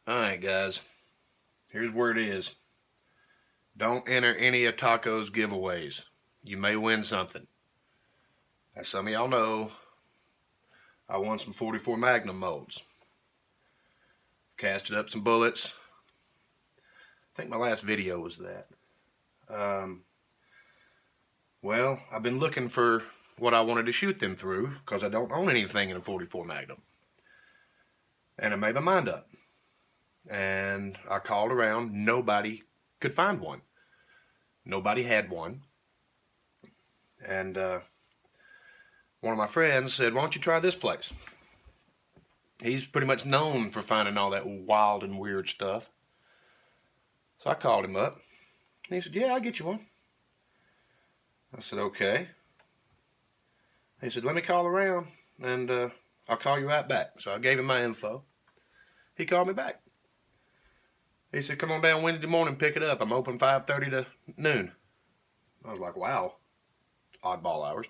Alright guys, here's where it is. Don't enter any of Taco's giveaways. You may win something. As some of y'all know, I won some 44 Magnum molds. Casted up some bullets. I think my last video was that. Well, I've been looking for what I wanted to shoot them through because I don't own anything in a 44 Magnum. And I made my mind up. And I called around. Nobody could find one. Nobody had one. And one of my friends said, why don't you try this place? He's pretty much known for finding all that wild and weird stuff. So I called him up. And he said, yeah, I'll get you one. I said, okay. He said, let me call around and I'll call you right back. So I gave him my info. He called me back. He said, come on down Wednesday morning, pick it up. I'm open 5:30 to noon. I was like, wow, oddball hours.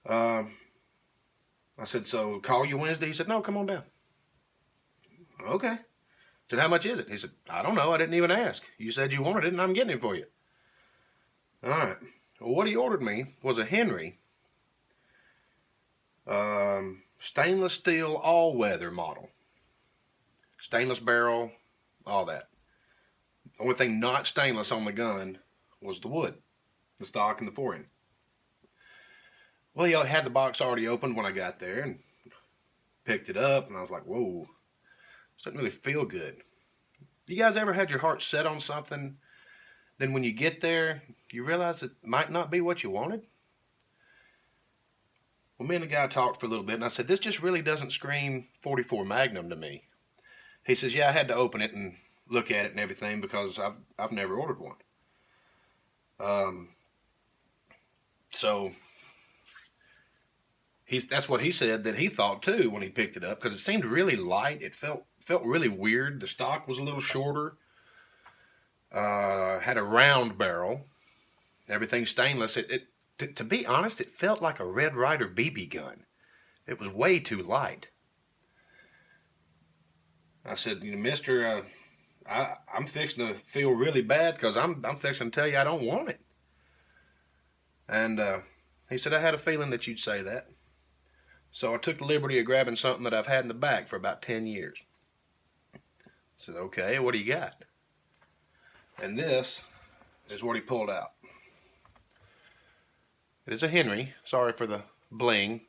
I said, so call you Wednesday? He said, no, come on down. Okay. I said, how much is it? He said, I don't know. I didn't even ask. You said you wanted it and I'm getting it for you. All right. Well, what he ordered me was a Henry stainless steel all-weather model. Stainless barrel, all that. The only thing not stainless on the gun was the wood, the stock and the forend. Well, he had the box already opened when I got there and picked it up, and I was like, whoa, this doesn't really feel good. You guys ever had your heart set on something, then when you get there, you realize it might not be what you wanted? Well, me and the guy talked for a little bit, and I said, this just really doesn't scream 44 Magnum to me. He says, yeah, I had to open it and look at it and everything because I've never ordered one. So that's what he said that he thought too when he picked it up, because it seemed really light. It felt really weird. The stock was a little shorter. Had a round barrel. Everything stainless. To be honest, it felt like a Red Ryder BB gun. It was way too light. I said, you know, mister, I'm fixing to feel really bad because I'm fixing to tell you I don't want it. And he said, I had a feeling that you'd say that. So I took the liberty of grabbing something that I've had in the back for about 10 years. I said, okay, what do you got? And this is what he pulled out. It is a Henry. Sorry for the bling.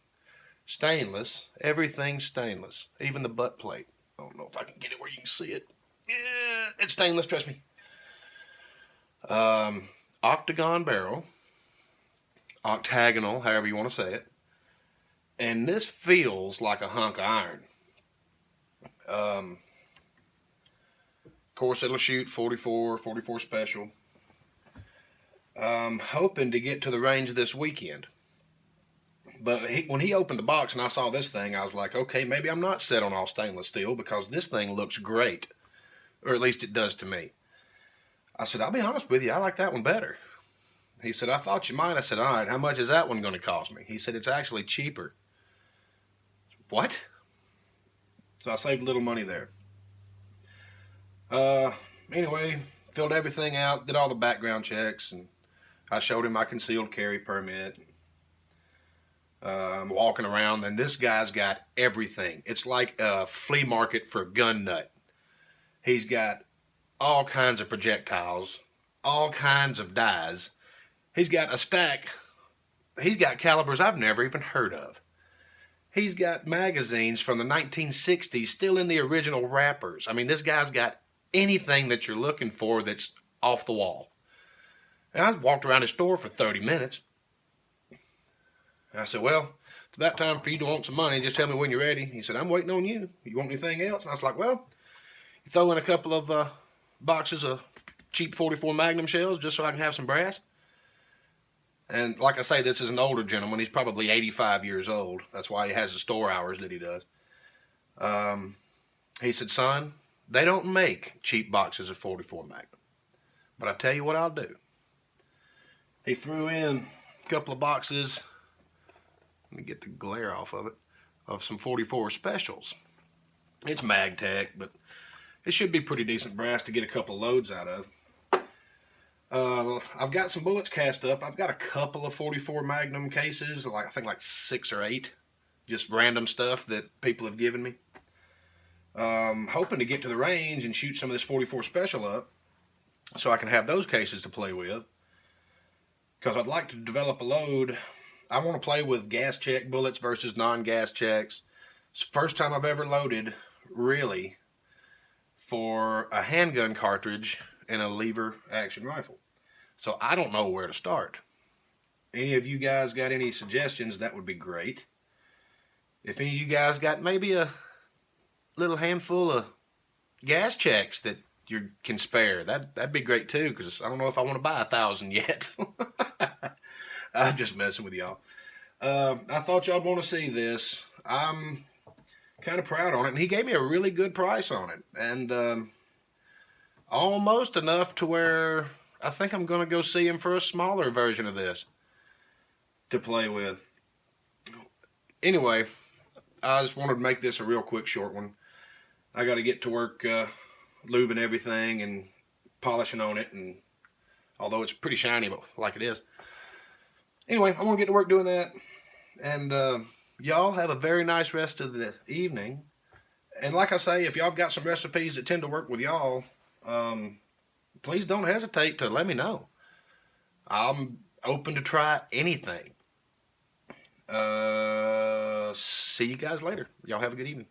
Stainless. Everything stainless. Even the butt plate. I don't know if I can get it where you can see it. Yeah, it's stainless, trust me. Octagon barrel. Octagonal, however you want to say it. And this feels like a hunk of iron. Of course, it'll shoot 44 special. I'm hoping to get to the range this weekend. But when he opened the box and I saw this thing, I was like, okay, maybe I'm not set on all stainless steel because this thing looks great. Or at least it does to me. I said, I'll be honest with you, I like that one better. He said, I thought you might. I said, all right, how much is that one going to cost me? He said, it's actually cheaper. What? So I saved a little money there. Anyway, filled everything out, did all the background checks, and I showed him my concealed carry permit. I'm walking around, and this guy's got everything. It's like a flea market for gun nut. He's got all kinds of projectiles, all kinds of dies. He's got a stack. He's got calibers I've never even heard of. He's got magazines from the 1960s still in the original wrappers. I mean, this guy's got anything that you're looking for that's off the wall. And I walked around his store for 30 minutes. And I said, well, it's about time for you to want some money. Just tell me when you're ready. He said, I'm waiting on you. You want anything else? And I was like, well, you throw in a couple of boxes of cheap 44 Magnum shells just so I can have some brass. And like I say, this is an older gentleman. He's probably 85 years old. That's why he has the store hours that he does. He said, son, they don't make cheap boxes of 44 Magnum. But I tell you what I'll do. He threw in a couple of boxes. Let me get the glare off of it. Of some 44 specials. It's MagTech, but It should be pretty decent brass to get a couple loads out of. I've got some bullets cast up. I've got a couple of 44 Magnum cases, I think like 6 or 8. Just random stuff that people have given me. Hoping to get to the range and shoot some of this 44 Special up so I can have those cases to play with. Because I'd like to develop a load. I want to play with gas check bullets versus non-gas checks. It's the first time I've ever loaded, really, for a handgun cartridge in a lever action rifle. So I don't know where to start. Any of you guys got any suggestions, that would be great. If any of you guys got maybe a little handful of gas checks that you can spare, that'd be great too, because I don't know if I want to buy 1,000 yet. I'm just messing with y'all. I thought y'all want to see this. I'm kind of proud on it, and he gave me a really good price on it, and almost enough to where I think I'm going to go see him for a smaller version of this to play with. Anyway, I just wanted to make this a real quick short one. I got to get to work lubing everything and polishing on it, and although it's pretty shiny, but like it is. Anyway, I'm going to get to work doing that, and y'all have a very nice rest of the evening. And like I say, if y'all have got some recipes that tend to work with y'all, please don't hesitate to let me know. I'm open to try anything. See you guys later. Y'all have a good evening.